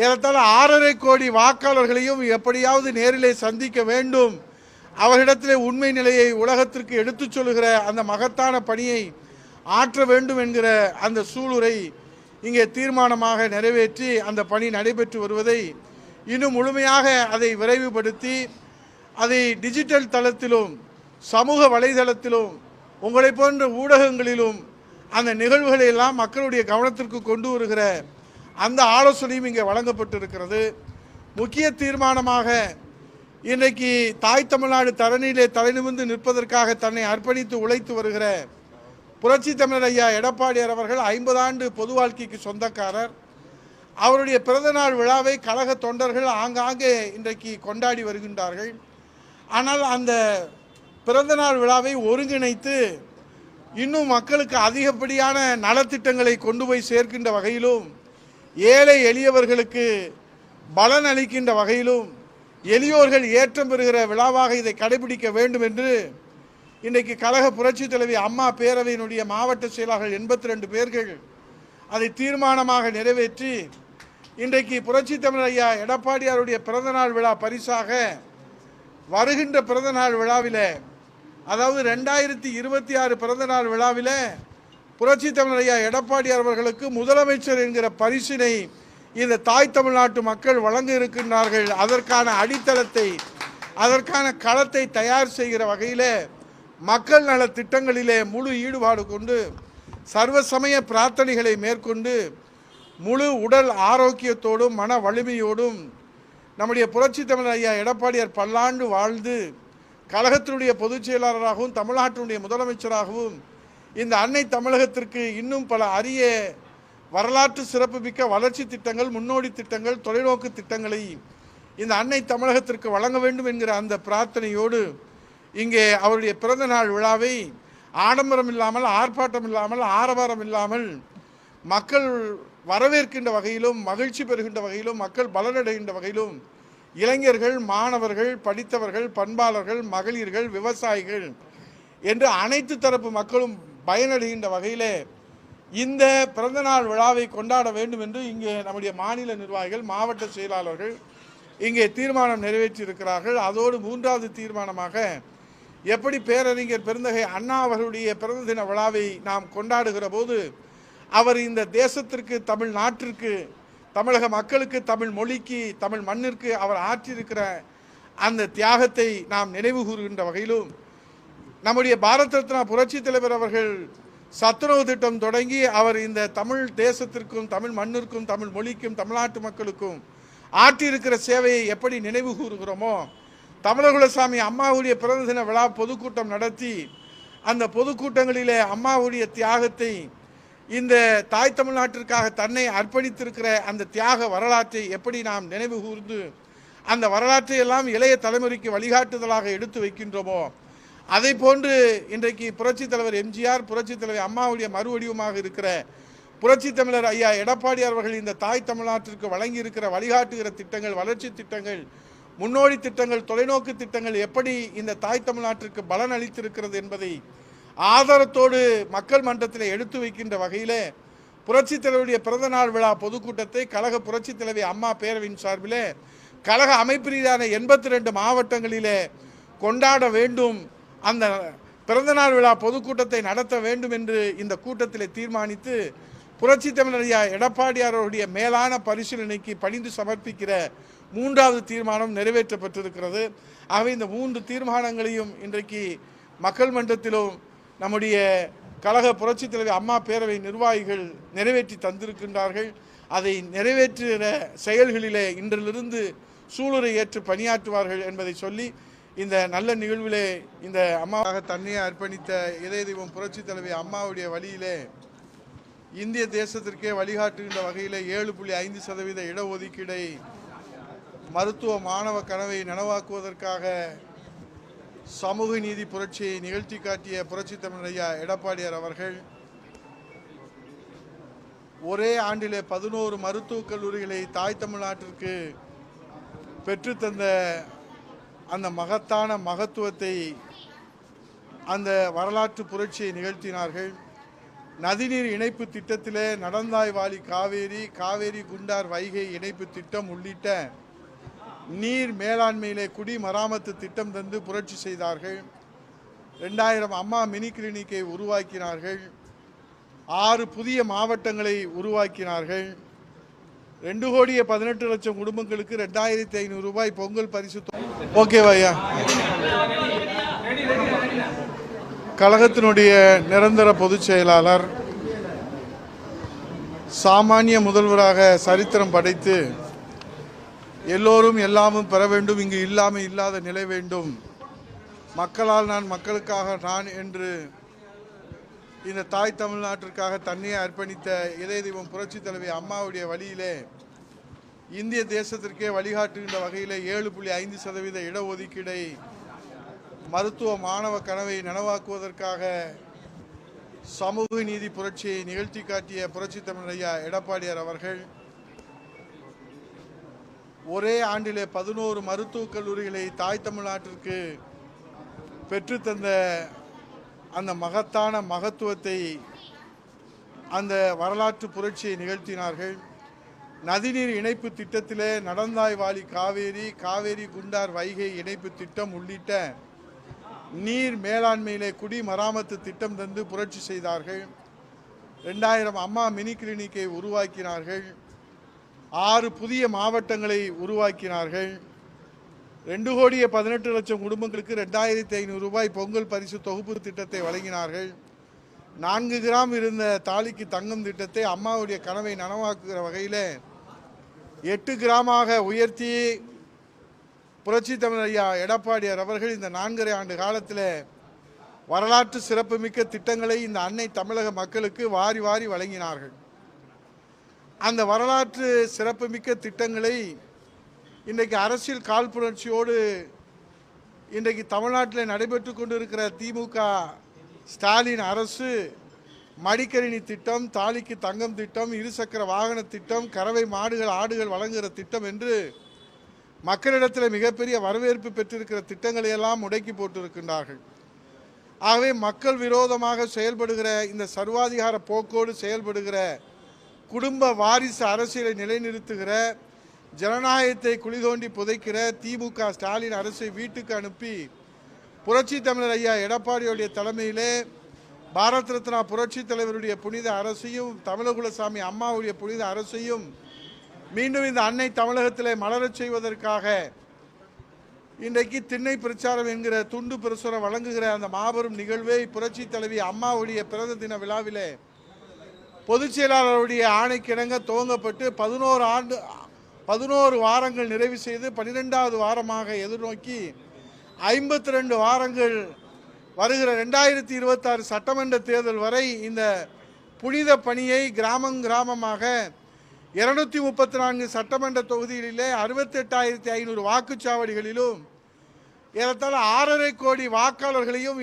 ஏறத்தாழ 6.5 கோடி வாக்காளர்களையும் எப்படியாவது நேரிலே சந்திக்க வேண்டும், அவர்களிடத்திலே உண்மை நிலையை உலகத்திற்கு எடுத்துச் சொல்லுகிற அந்த மகத்தான பணியை ஆற்ற வேண்டும் என்கிற அந்த சூளுரை இங்கே தீர்மானமாக நிறைவேற்றி அந்த பணி நடைபெற்று வருவதை இன்னும் முழுமையாக அதை விரைவுபடுத்தி அதை டிஜிட்டல் தளத்திலும் சமூக வலைதளத்திலும் உங்களை போன்ற ஊடகங்களிலும் அந்த நிகழ்வுகளை எல்லாம் மக்களுடைய கவனத்திற்கு கொண்டு வருகிற அந்த ஆலோசனையும் இங்கே வழங்கப்பட்டிருக்கிறது. முக்கிய தீர்மானமாக இன்றைக்கு தாய் தமிழ்நாடு தரணியிலே தலைநிமிர்ந்து நிற்பதற்காக தன்னை அர்ப்பணித்து உழைத்து வருகிற புரட்சி தமிழர் ஐயா எடப்பாடியார் அவர்கள் 50 ஆண்டு பொது வாழ்க்கைக்கு சொந்தக்காரர். அவருடைய பிறந்தநாள் விழாவை கழக தொண்டர்கள் ஆங்காங்கே இன்றைக்கு கொண்டாடி வருகின்றார்கள். ஆனால் அந்த பிறந்தநாள் விழாவை ஒருங்கிணைத்து இன்னும் மக்களுக்கு அதிகப்படியான நலத்திட்டங்களை கொண்டு போய் சேர்க்கின்ற வகையிலும், ஏழை எளியவர்களுக்கு பலன் அளிக்கின்ற வகையிலும், எளியோர்கள் ஏற்றம் பெறுகிற விழாவாக இதை கடைபிடிக்க வேண்டும் என்று இன்றைக்கு கழக புரட்சி தலைவி அம்மா பேரவையினுடைய மாவட்ட செயலாளர்கள் 82 பேர்கள் அதை தீர்மானமாக நிறைவேற்றி இன்றைக்கு புரட்சி தமிழர் ஐயா எடப்பாடியாருடைய பிறந்தநாள் விழா பரிசாக வருகின்ற பிறந்தநாள் விழாவில், அதாவது 2026 பிறந்தநாள் விழாவில் புரட்சி தமிழர் ஐயா எடப்பாடியார் அவர்களுக்கு முதலமைச்சர் என்கிற பரிசினை இந்த தாய் தமிழ்நாட்டு மக்கள் வழங்க இருக்கின்றார்கள். அதற்கான அடித்தளத்தை, அதற்கான களத்தை தயார் செய்கிற வகையில் மக்கள் நல திட்டங்களிலே முழு ஈடுபாடு கொண்டு சர்வ சமய பிரார்த்தனைகளை மேற்கொண்டு முழு உடல் ஆரோக்கியத்தோடும் மன வலிமையோடும் நம்முடைய புரட்சி தமிழர் ஐயா எடப்பாடியார் பல்லாண்டு வாழ்ந்து கழகத்தினுடைய பொதுச் செயலாளராகவும் தமிழ்நாட்டினுடைய முதலமைச்சராகவும் இந்த அன்னை தமிழகத்திற்கு இன்னும் பல அரிய வரலாற்று சிறப்புமிக்க வளர்ச்சி திட்டங்கள், முன்னோடி திட்டங்கள், தொலைநோக்கு திட்டங்களை இந்த அன்னை தமிழகத்திற்கு வழங்க வேண்டும் என்கிற அந்த பிரார்த்தனையோடு இங்கே அவருடைய பிறந்த நாள் விழாவை ஆடம்பரம் இல்லாமல், ஆர்ப்பாட்டம் இல்லாமல், ஆரவாரம் இல்லாமல் மக்கள் வரவேற்கின்ற வகையிலும், மகிழ்ச்சி பெறுகின்ற வகையிலும், மக்கள் பலனடைகின்ற வகையிலும் இளைஞர்கள், மாணவர்கள், படித்தவர்கள், பண்பாளர்கள், மகளிர்கள், விவசாயிகள் என்று அனைத்து தரப்பு மக்களும் பயனடைகின்ற வகையில் இந்த பிறந்தநாள் விழாவை கொண்டாட வேண்டும் என்று இங்கே நம்முடைய மாநில நிர்வாகிகள், மாவட்ட செயலாளர்கள் இங்கே தீர்மானம் நிறைவேற்றியிருக்கிறார்கள். அதோடு 3வது தீர்மானமாக எப்படி பேரறிஞர் பெருந்தகை அண்ணா அவர்களுடைய பிறந்த தின விழாவை நாம் கொண்டாடுகிற போது அவர் இந்த தேசத்திற்கு, தமிழ்நாட்டிற்கு, தமிழக மக்களுக்கு, தமிழ் மொழிக்கு, தமிழ் மண்ணிற்கு அவர் ஆற்றியிருக்கிற அந்த தியாகத்தை நாம் நினைவு கூறுகின்ற வகையிலும், நம்முடைய பாரத ரத்னா புரட்சி தலைவர் அவர்கள் சத்துணவு திட்டம் தொடங்கி அவர் இந்த தமிழ் தேசத்திற்கும், தமிழ் மண்ணிற்கும், தமிழ் மொழிக்கும், தமிழ்நாட்டு மக்களுக்கும் ஆற்றியிருக்கிற சேவையை எப்படி நினைவு கூறுகிறோமோ, தமிழகுலசாமி அம்மாவுடைய பிறந்த தின விழா பொதுக்கூட்டம் நடத்தி அந்த பொதுக்கூட்டங்களிலே அம்மாவுடைய தியாகத்தை, இந்த தாய் தமிழ்நாட்டிற்காக தன்னை அர்ப்பணித்திருக்கிற அந்த தியாக வரலாற்றை எப்படி நாம் நினைவு கூர்ந்து அந்த வரலாற்றை எல்லாம் இளைய தலைமுறைக்கு வழிகாட்டுதலாக எடுத்து வைக்கின்றோமோ, அதை போன்று இன்றைக்கு புரட்சி தலைவர் எம்ஜிஆர், புரட்சி தலைவர் அம்மாவுடைய மறுவடிவமாக இருக்கிற புரட்சி தமிழர் ஐயா எடப்பாடியார் அவர்கள் இந்த தாய் தமிழ்நாட்டிற்கு வழங்கி இருக்கிற வழிகாட்டுகிற திட்டங்கள், வளர்ச்சி திட்டங்கள், முன்னோடி திட்டங்கள், தொலைநோக்கு திட்டங்கள் எப்படி இந்த தாய் தமிழ்நாட்டிற்கு பலன் அளித்திருக்கிறது என்பதை ஆதாரத்தோடு மக்கள் மன்றத்தில் எடுத்து வைக்கின்ற வகையில் புரட்சி தலைவருடைய பிறந்தநாள் விழா பொதுக்கூட்டத்தை கழக புரட்சி தலைவி அம்மா பேரவையின் சார்பில் கழக அமைப்பு ரீதியான 82 மாவட்டங்களிலே கொண்டாட வேண்டும், அந்த பிறந்தநாள் விழா பொதுக்கூட்டத்தை நடத்த வேண்டும் என்று இந்த கூட்டத்தில் தீர்மானித்து புரட்சி தமிழர் ஐயா எடப்பாடியார் அவருடைய மேலான பரிசீலனைக்கு பணிந்து சமர்ப்பிக்கிற 3வது தீர்மானம் நிறைவேற்றப்பட்டிருக்கிறது. ஆகவே இந்த 3 தீர்மானங்களையும் இன்றைக்கு மக்கள் மன்றத்திலும் நம்முடைய கழக புரட்சி தலைவி அம்மா பேரவை நிர்வாகிகள் நிறைவேற்றி தந்திருக்கின்றார்கள். அதை நிறைவேற்றுகிற செயல்களிலே இன்றிலிருந்து சூளுரை ஏற்று பணியாற்றுவார்கள் என்பதை சொல்லி இந்த நல்ல நிகழ்விலே இந்த அம்மாவாக தன்னையே அர்ப்பணித்த இதய தெய்வம் புரட்சி தலைவி அம்மாவுடைய வழியிலே இந்திய தேசத்திற்கே வழிகாட்டுகின்ற வகையில் 7.5% இடஒதுக்கீடை மருத்துவ மாணவ கனவை நனவாக்குவதற்காக சமூக நீதி புரட்சியை நிகழ்த்தி காட்டிய புரட்சி தமிழர் ஐயா எடப்பாடியார் அவர்கள் ஒரே ஆண்டிலே 11 மருத்துவக் கல்லூரிகளை தாய் தமிழ்நாட்டிற்கு பெற்றுத்தந்த அந்த மகத்தான மகத்துவத்தை, அந்த வரலாற்று புரட்சியை நிகழ்த்தினார்கள். நதிநீர் இணைப்பு திட்டத்திலே நடந்தாய் வாலி காவேரி, காவேரி குண்டார் வைகை இணைப்பு திட்டம் உள்ளிட்ட நீர் மேலாண்மையிலே குடிமராமத்து திட்டம் தந்து புரட்சி செய்தார்கள். 2000 அம்மா மினி கிளினிக்கை உருவாக்கினார்கள். 6 புதிய மாவட்டங்களை உருவாக்கினார்கள். 2,18,00,000 குடும்பங்களுக்கு 2,500 ரூபாய் பொங்கல் பரிசு. ஓகேவா ஐயா? கழகத்தினுடைய நிரந்தர பொதுச் செயலாளர், சாமானிய முதல்வராக சரித்திரம் படைத்து எல்லோரும் எல்லாமும் பெற வேண்டும், இங்கு இல்லாமல் இல்லாத நிலை வேண்டும், மக்களால் நான் மக்களுக்காக நான் என்று இந்த தாய் தமிழ்நாட்டிற்காக தன்னையே அர்ப்பணித்த இதய தெய்வம் புரட்சி தலைவி அம்மாவுடைய வழியிலே இந்திய தேசத்திற்கே வழிகாட்டுகின்ற வகையில் 7.5% இடஒதுக்கீடை மருத்துவ மாணவ கனவை நனவாக்குவதற்காக சமூக நீதி புரட்சியை நிகழ்த்தி காட்டிய புரட்சி தமிழர் ஐயா எடப்பாடியார் அவர்கள் ஒரே ஆண்டிலே 11 மருத்துவக் கல்லூரிகளை தாய் தமிழ்நாட்டிற்கு பெற்றுத்தந்த அந்த மகத்தான மகத்துவத்தை, அந்த வரலாற்று புரட்சியை நிகழ்த்தினார்கள். நதிநீர் இணைப்பு திட்டத்திலே நடந்தாய் வாலி காவேரி, காவேரி குண்டார் வைகை இணைப்பு திட்டம் உள்ளிட்ட நீர் மேலாண்மையிலே குடிமராமத்து திட்டம் தந்து புரட்சி செய்தார்கள். 2000 அம்மா மினி கிளினிக்கை உருவாக்கினார்கள். 6 புதிய மாவட்டங்களை உருவாக்கினார்கள். 2,18,00,000 குடும்பங்களுக்கு 2,500 ரூபாய் பொங்கல் பரிசு தொகுப்பு திட்டத்தை வழங்கினார்கள். 4 கிராம் இருந்த தாலிக்கு தங்கம் திட்டத்தை அம்மாவுடைய கனவை நனவாக்குகிற வகையில் 8 கிராமாக உயர்த்தி புரட்சி தமிழர் ஐயா எடப்பாடியார் அவர்கள் இந்த 4.5 ஆண்டு காலத்தில் வரலாற்று சிறப்புமிக்க திட்டங்களை இந்த அன்னை தமிழக மக்களுக்கு வாரி வாரி வழங்கினார்கள். அந்த வரலாற்று சிறப்புமிக்க திட்டங்களை இன்றைக்கு அரசியல் காழ்ப்புணர்ச்சியோடு இன்றைக்கு தமிழ்நாட்டில் நடைபெற்று கொண்டிருக்கிற திமுக ஸ்டாலின் அரசு மடிக்கணினி திட்டம், தாலிக்கு தங்கம் திட்டம், இருசக்கர வாகன திட்டம், கறவை மாடுகள் ஆடுகள் வழங்குகிற திட்டம் என்று மக்களிடத்தில் மிகப்பெரிய வரவேற்பு பெற்றிருக்கிற திட்டங்களை எல்லாம் முடக்கி போட்டிருக்கின்றார்கள். ஆகவே மக்கள் விரோதமாக செயல்படுகிற இந்த சர்வாதிகார போக்கோடு செயல்படுகிற குடும்ப வாரிசு அரசியலை நிலைநிறுத்துகிற, ஜனநாயகத்தை குழி தோண்டி புதைக்கிற திமுக ஸ்டாலின் அரசை வீட்டுக்கு அனுப்பி புரட்சி தமிழர் ஐயா எடப்பாடியுடைய தலைமையிலே பாரத் ரத்னா புரட்சி தலைவருடைய புனித அரசையும் தமிழகுலசாமி அம்மாவுடைய புனித அரசையும் மீண்டும் இந்த அன்னை தமிழகத்திலே மலரச் செய்வதற்காக இன்றைக்கு திண்ணை பிரச்சாரம் என்கிற துண்டு பிரசுரம் வழங்குகிற அந்த மாபெரும் நிகழ்வை புரட்சி தலைவி அம்மாவுடைய பிறந்த தின விழாவிலே பொதுச் செயலாளருடைய ஆணைக்கிணங்க துவங்கப்பட்டு 11 வாரங்கள் நிறைவு செய்து 12வது வாரமாக எதிர்நோக்கி 52 வாரங்கள் வருகிற 2026 சட்டமன்ற தேர்தல் வரை இந்த புனித பணியை கிராமமாக 234 சட்டமன்ற தொகுதிகளிலே 68,500 வாக்குச்சாவடிகளிலும் ஏறத்தாழ 6.5 கோடி வாக்காளர்களையும்